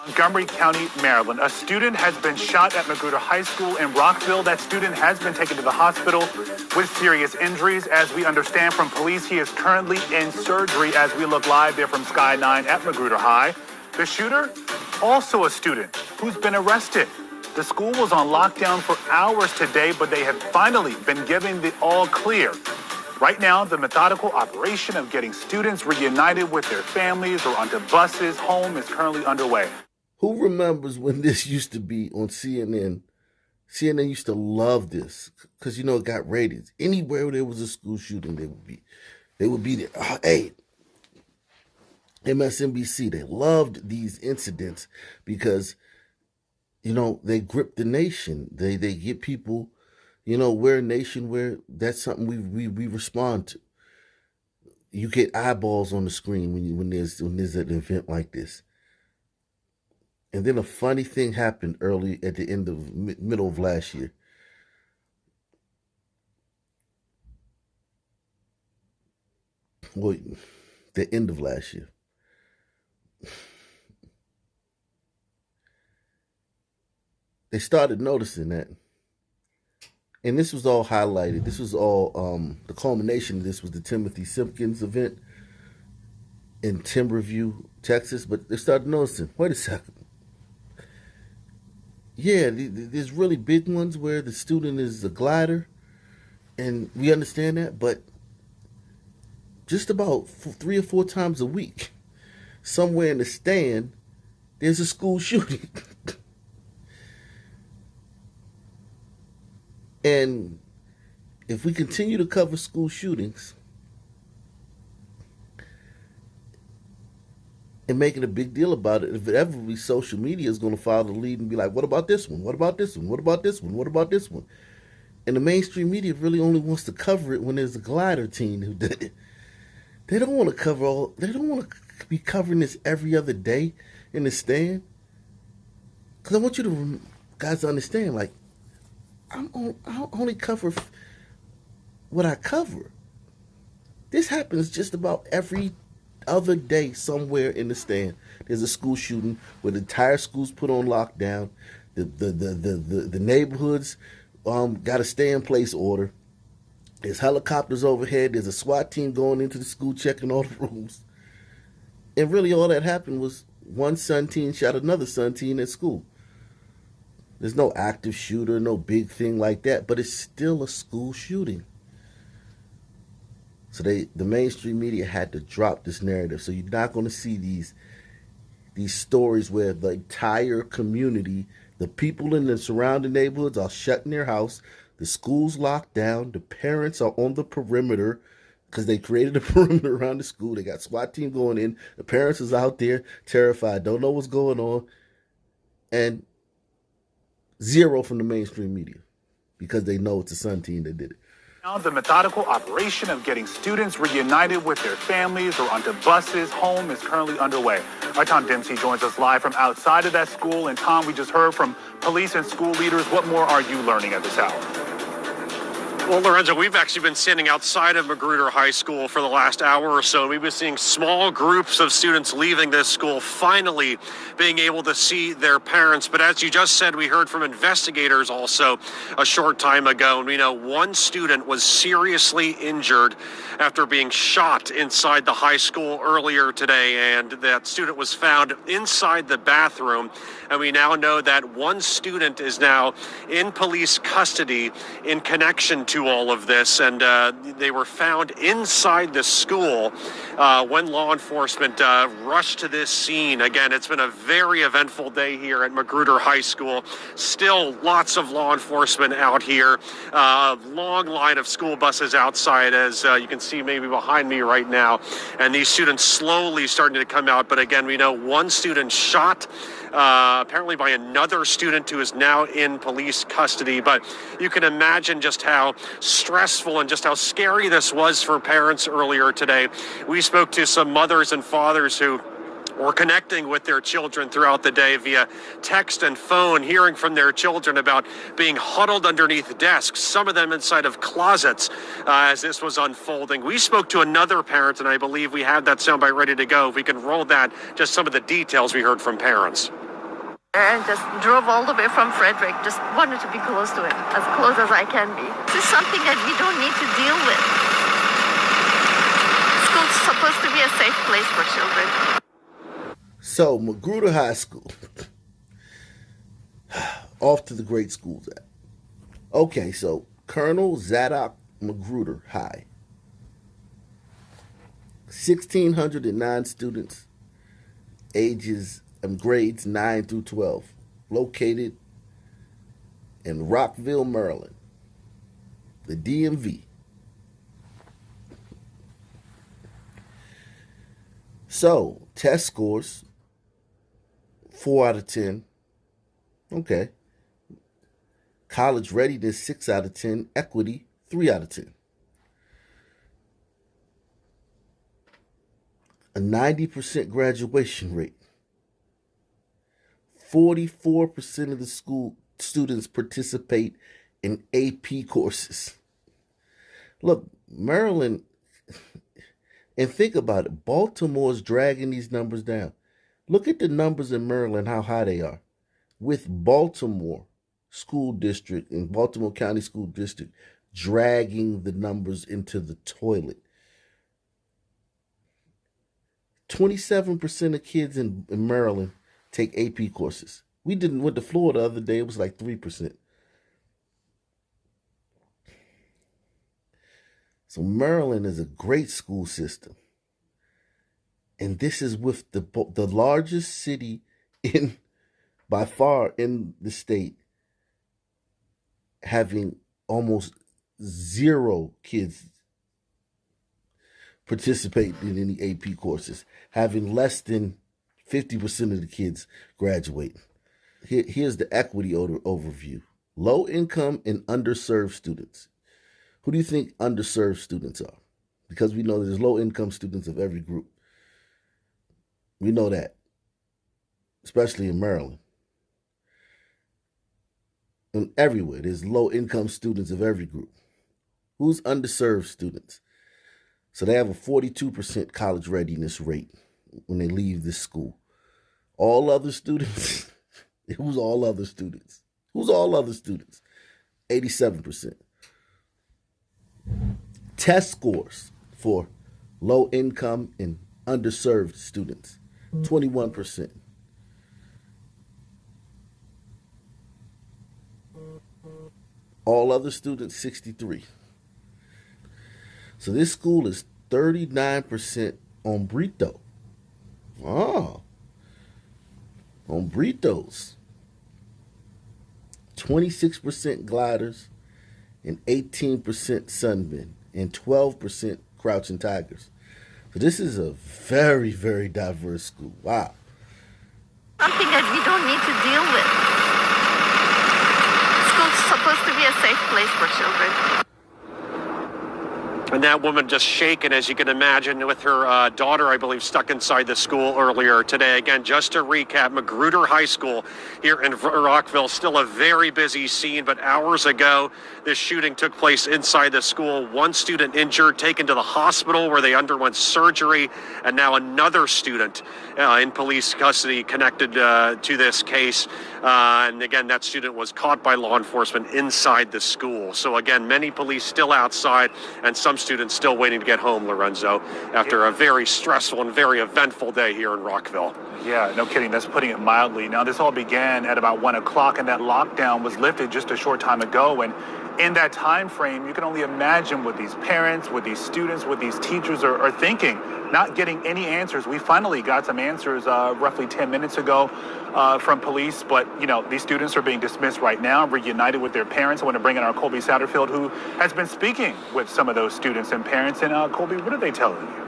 Montgomery County, Maryland. A student has been shot at Magruder High School in Rockville. That student has been taken to the hospital with serious injuries. As we understand from police, he is currently in surgery as we look live there from Sky 9 at Magruder High. The shooter, also a student who's been arrested. The school was on lockdown for hours today, but they have finally been given the all clear. Right now, the methodical operation of getting students reunited with their families or onto buses home is currently underway. Who remembers when this used to be on CNN? CNN used to love this because, it got ratings. Anywhere where there was a school shooting, they would be there. Oh, hey, MSNBC, they loved these incidents because, they grip the nation. They get people, we're a nation where that's something we respond to. You get eyeballs on the screen when there's an event like this. And then a funny thing happened early at the middle of last year. Well, the end of last year. They started noticing that. And this was all highlighted. This was all, the culmination of this was the Timothy Simpkins event in Timberview, Texas. But they started noticing, wait a second. Yeah, there's really big ones where the student is a glider, and we understand that, but just about 3 or 4 times a week, somewhere in the stand, there's a school shooting. And if we continue to cover school shootings and making a big deal about it, if it ever be social media is going to follow the lead and be like, what about this one? What about this one? What about this one? What about this one? And the mainstream media really only wants to cover it when there's a glider team who did it. They don't want to they don't want to be covering this every other day in the stand. Because I want you to guys to understand, like, I only cover what I cover. This happens just about every other day somewhere in the stand. There's a school shooting where the entire school's put on lockdown. The neighborhoods got a stay-in-place order. There's helicopters overhead. There's a SWAT team going into the school checking all the rooms. And really all that happened was one son teen shot another son teen at school. There's no active shooter, no big thing like that, but it's still a school shooting. So the mainstream media had to drop this narrative. So you're not going to see these stories where the entire community, the people in the surrounding neighborhoods are shut in their house, the school's locked down, the parents are on the perimeter because they created a perimeter around the school. They got SWAT team going in. The parents is out there terrified, don't know what's going on, and zero from the mainstream media because they know it's a Sun team that did it. Now, the methodical operation of getting students reunited with their families or onto buses home is currently underway. Our Tom Dempsey joins us live from outside of that school. And Tom, we just heard from police and school leaders. What more are you learning at this hour? Well, Lorenzo, we've actually been standing outside of Magruder High School for the last hour or so. We've been seeing small groups of students leaving this school, finally being able to see their parents. But as you just said, we heard from investigators also a short time ago. And we know one student was seriously injured after being shot inside the high school earlier today. And that student was found inside the bathroom. And we now know that one student is now in police custody in connection to all of this, and they were found inside the school when law enforcement rushed to this scene. Again, it's been a very eventful day here at Magruder High School. Still lots of law enforcement out here. Long line of school buses outside, as you can see maybe behind me right now, and these students slowly starting to come out. But again, we know one student shot apparently by another student who is now in police custody. But you can imagine just how stressful and just how scary this was for parents earlier today. We spoke to some mothers and fathers who were connecting with their children throughout the day via text and phone, hearing from their children about being huddled underneath desks, some of them inside of closets as this was unfolding. We spoke to another parent, and I believe we have that soundbite ready to go. If we can roll that, just some of the details we heard from parents. And just drove all the way from Frederick. Just wanted to be close to him, as close as I can be. This is something that we don't need to deal with. School's supposed to be a safe place for children. So, Magruder High School. Off to the Great Schools Act. Okay, so Colonel Zadok Magruder High. 1,609 students, grades 9 through 12, located in Rockville, Maryland, the DMV. So, test scores, 4 out of 10. Okay. College readiness, 6 out of 10. Equity, 3 out of 10. A 90% graduation rate. 44% of the school students participate in AP courses. Look, Maryland, and think about it, Baltimore's dragging these numbers down. Look at the numbers in Maryland, how high they are. With Baltimore School District and Baltimore County School District dragging the numbers into the toilet. 27% of kids in Maryland take AP courses. We went to Florida the other day, it was like 3%. So Maryland is a great school system. And this is with the largest city by far in the state having almost 0 kids participate in any AP courses, having less than 50% of the kids graduate. Here's the equity overview. Low income and underserved students. Who do you think underserved students are? Because we know there's low income students of every group. We know that, especially in Maryland. And everywhere, there's low income students of every group. Who's underserved students? So they have a 42% college readiness rate when they leave this school. All other students, who's all other students? Who's all other students? 87%. Test scores for low income and underserved students, 21%. All other students, 63. So this school is 39% hombrito. Oh, hombritos. 26% gliders and 18% sunmen and 12% crouching tigers. So this is a very, very diverse school. Wow. Something that we don't need to deal with. School's supposed to be a safe place for children. And that woman just shaken, as you can imagine, with her daughter, I believe, stuck inside the school earlier today. Again, just to recap, Magruder High School here in Rockville, still a very busy scene. But hours ago, this shooting took place inside the school. One student injured, taken to the hospital where they underwent surgery. And now another student in police custody connected to this case. And again, that student was caught by law enforcement inside the school. So again, many police still outside and some students still waiting to get home, Lorenzo, after a very stressful and very eventful day here in Rockville. Yeah, no kidding. That's putting it mildly. Now, this all began at about 1 o'clock, and that lockdown was lifted just a short time ago. And in that time frame, you can only imagine what these parents, what these students, what these teachers are thinking, not getting any answers. We finally got some answers roughly 10 minutes ago from police, but, you know, these students are being dismissed right now, reunited with their parents. I want to bring in our Colby Satterfield, who has been speaking with some of those students and parents. And Colby, what are they telling you?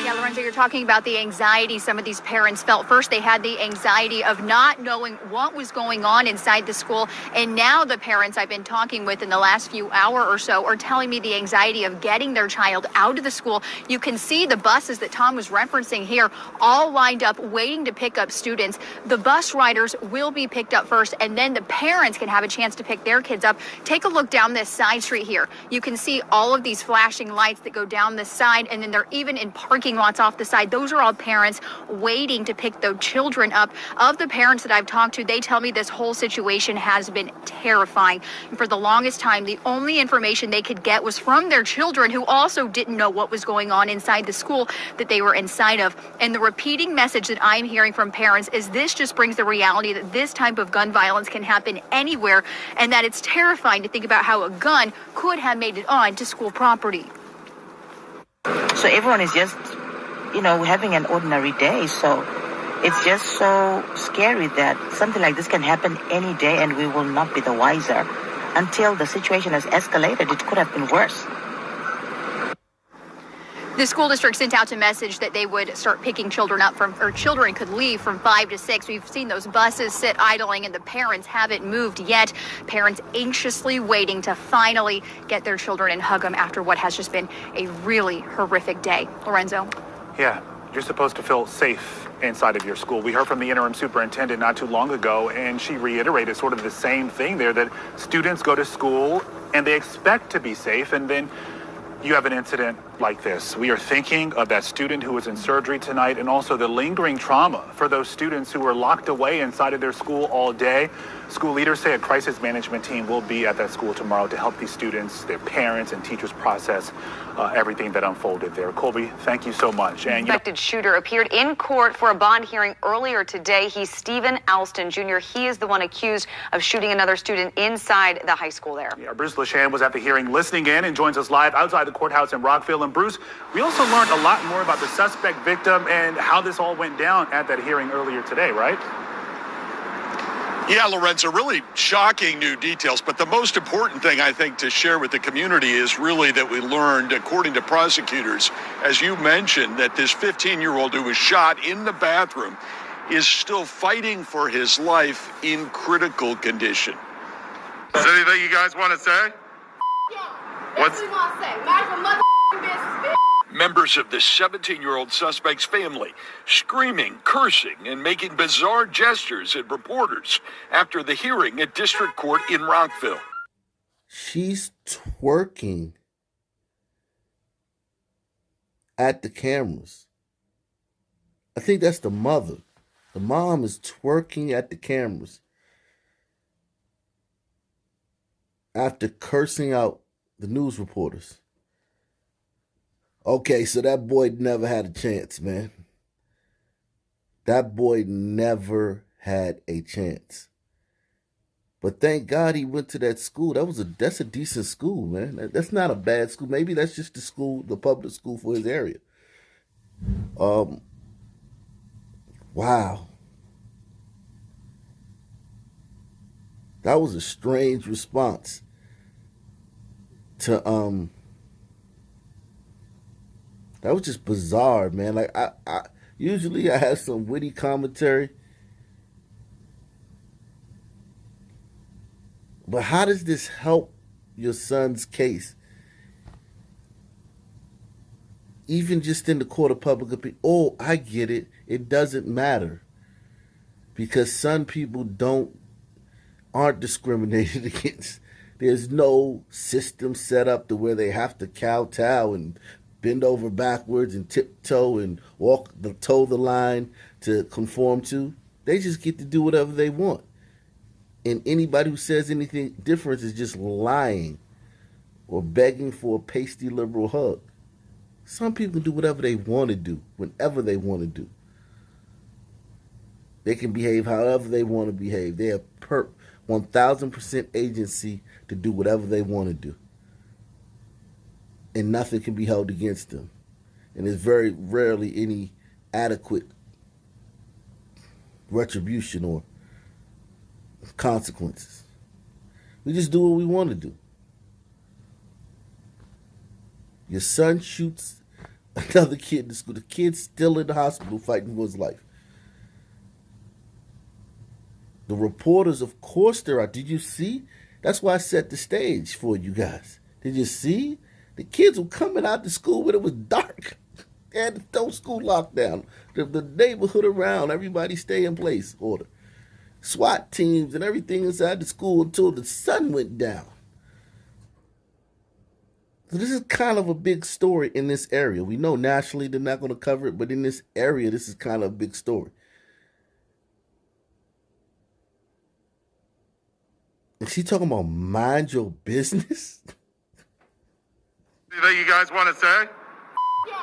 Yeah, Lorenzo, you're talking about the anxiety some of these parents felt. First, they had the anxiety of not knowing what was going on inside the school. And now the parents I've been talking with in the last few hours or so are telling me the anxiety of getting their child out of the school. You can see the buses that Tom was referencing here all lined up waiting to pick up students. The bus riders will be picked up first, and then the parents can have a chance to pick their kids up. Take a look down this side street here. You can see all of these flashing lights that go down this side, and then they're even in parking lots spots off the side. Those are all parents waiting to pick their children up. Of the parents that I've talked to, they tell me this whole situation has been terrifying. And for the longest time, the only information they could get was from their children, who also didn't know what was going on inside the school that they were inside of. And the repeating message that I'm hearing from parents is this just brings the reality that this type of gun violence can happen anywhere, and that it's terrifying to think about how a gun could have made it on to school property. So everyone is just, having an ordinary day. So it's just so scary that something like this can happen any day and we will not be the wiser. Until the situation has escalated, it could have been worse. The school district sent out a message that they would start picking children up children could leave from 5 to 6. We've seen those buses sit idling and the parents haven't moved yet. Parents anxiously waiting to finally get their children and hug them after what has just been a really horrific day. Lorenzo? Yeah, you're supposed to feel safe inside of your school. We heard from the interim superintendent not too long ago, and she reiterated sort of the same thing there, that students go to school and they expect to be safe, and then you have an incident like this. We are thinking of that student who was in surgery tonight, and also the lingering trauma for those students who were locked away inside of their school all day. School leaders say a crisis management team will be at that school tomorrow to help these students, their parents, and teachers process everything that unfolded there. Colby, thank you so much. And Suspected shooter appeared in court for a bond hearing earlier today. He's Stephen Alston Jr. He is the one accused of shooting another student inside the high school there. Yeah, Bruce Leshan was at the hearing listening in and joins us live outside the courthouse in Rockville. And Bruce, we also learned a lot more about the suspect victim and how this all went down at that hearing earlier today, right? Yeah, Lorenzo, really shocking new details. But the most important thing, I think, to share with the community is really that we learned, according to prosecutors, as you mentioned, that this 15-year-old who was shot in the bathroom is still fighting for his life in critical condition. Is there anything you guys want to say? What's we want to say? Mind your mother business, bitch. Members of the 17-year-old suspect's family screaming, cursing, and making bizarre gestures at reporters after the hearing at district court in Rockville. She's twerking at the cameras. I think that's the mother. The mom is twerking at the cameras after cursing out the news reporters. Okay, so that boy never had a chance, man. That boy never had a chance. But thank God he went to that school. That's a decent school, man. That's not a bad school. Maybe that's just the public school for his area. Wow. That was a strange response to that was just bizarre, man. Like I usually I have some witty commentary, but how does this help your son's case? Even just in the court of public opinion. Oh, I get it. It doesn't matter because some people aren't discriminated against. There's no system set up to where they have to kowtow and bend over backwards and tiptoe and toe the line to conform to. They just get to do whatever they want. And anybody who says anything different is just lying or begging for a pasty liberal hug. Some people can do whatever they want to do, whenever they want to do. They can behave however they want to behave. They have 1,000% agency to do whatever they want to do. And nothing can be held against them. And there's very rarely any adequate retribution or consequences. We just do what we want to do. Your son shoots another kid in school. The kid's still in the hospital fighting for his life. The reporters, of course, there are. Did you see? That's why I set the stage for you guys. Did you see? The kids were coming out to school when it was dark. They had to throw school lockdown. The neighborhood around, everybody stay in place order. SWAT teams and everything inside the school until the sun went down. So this is kind of a big story in this area. We know nationally they're not going to cover it, but in this area, this is kind of a big story. And she talking about mind your business? Anything you guys want to say? Yeah.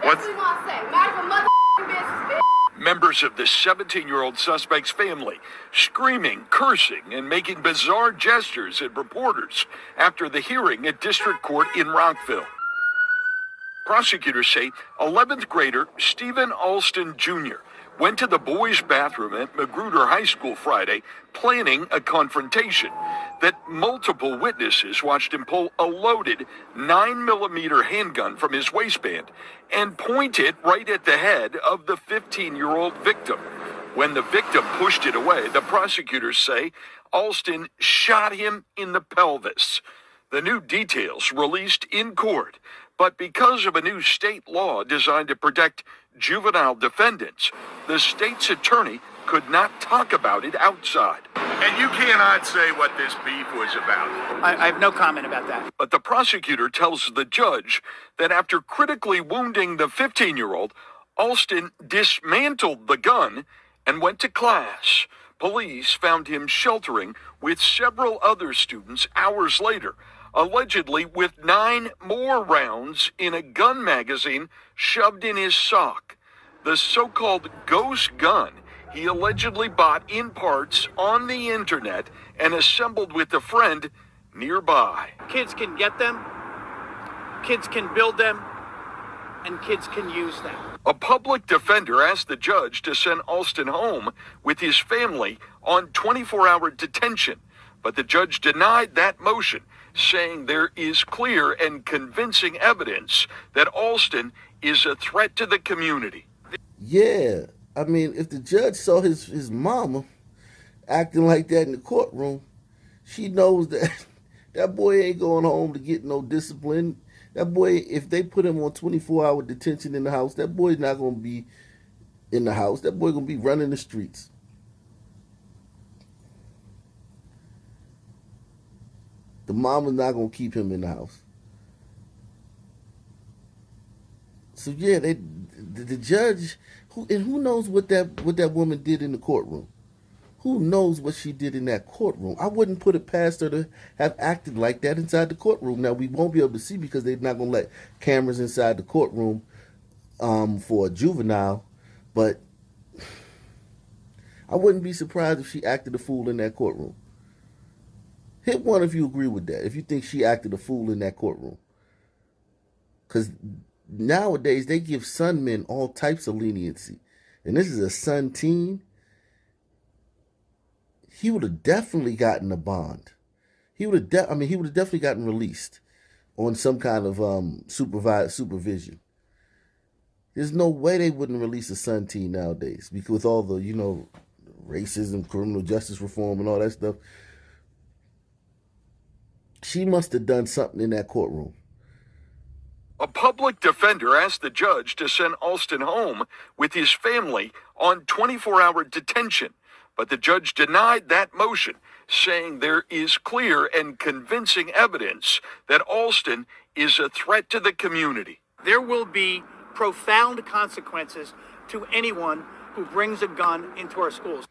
What's- That's what we want to say. Mind your motherfucking business, bitch. Members of the 17-year-old suspect's family screaming, cursing, and making bizarre gestures at reporters after the hearing at district court in Rockville. Prosecutors say 11th grader Stephen Alston Jr. went to the boys' bathroom at Magruder High School Friday, planning a confrontation. That multiple witnesses watched him pull a loaded 9mm handgun from his waistband and point it right at the head of the 15-year-old victim. When the victim pushed it away, the prosecutors say Alston shot him in the pelvis. The new details released in court, but because of a new state law designed to protect juvenile defendants, the state's attorney could not talk about it outside. And you cannot say what this beef was about. I have no comment about that. But the prosecutor tells the judge that after critically wounding the 15-year-old, Alston dismantled the gun and went to class. Police found him sheltering with several other students hours later, allegedly with 9 more rounds in a gun magazine shoved in his sock. The so-called ghost gun he allegedly bought in parts on the internet and assembled with a friend nearby. Kids can get them, kids can build them, and kids can use them. A public defender asked the judge to send Alston home with his family on 24-hour detention, but the judge denied that motion, saying there is clear and convincing evidence that Alston is a threat to the community. Yeah. I mean, if the judge saw his mama acting like that in the courtroom, she knows that that boy ain't going home to get no discipline. That boy, if they put him on 24-hour detention in the house, that boy's not going to be in the house. That boy going to be running the streets. The mama's not going to keep him in the house. So yeah, the judge, who knows what that woman did in the courtroom? Who knows what she did in that courtroom? I wouldn't put it past her to have acted like that inside the courtroom. Now, we won't be able to see because they're not going to let cameras inside the courtroom for a juvenile, but I wouldn't be surprised if she acted a fool in that courtroom. Hit one if you agree with that, if you think she acted a fool in that courtroom. Because nowadays, they give son men all types of leniency. And this is a son teen. He would have definitely gotten a bond. He would have definitely gotten released on some kind of supervision. There's no way they wouldn't release a son teen nowadays, because with all the, racism, criminal justice reform and all that stuff. She must have done something in that courtroom. A public defender asked the judge to send Alston home with his family on 24-hour detention, but the judge denied that motion, saying there is clear and convincing evidence that Alston is a threat to the community. There will be profound consequences to anyone who brings a gun into our schools.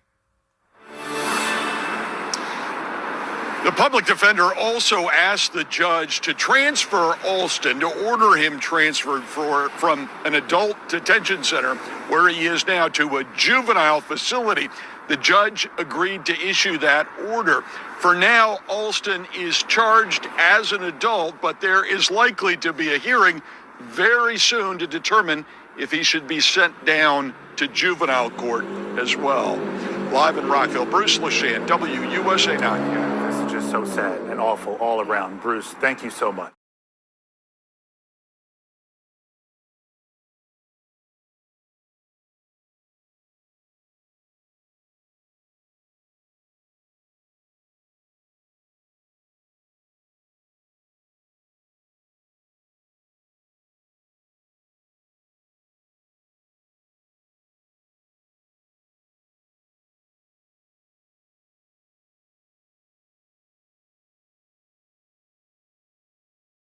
The public defender also asked the judge to transfer Alston, to order him transferred from an adult detention center, where he is now, to a juvenile facility. The judge agreed to issue that order. For now, Alston is charged as an adult, but there is likely to be a hearing very soon to determine if he should be sent down to juvenile court as well. Live in Rockville, Bruce Leshan, WUSA 9. This is just so sad and awful all around. Bruce, thank you so much.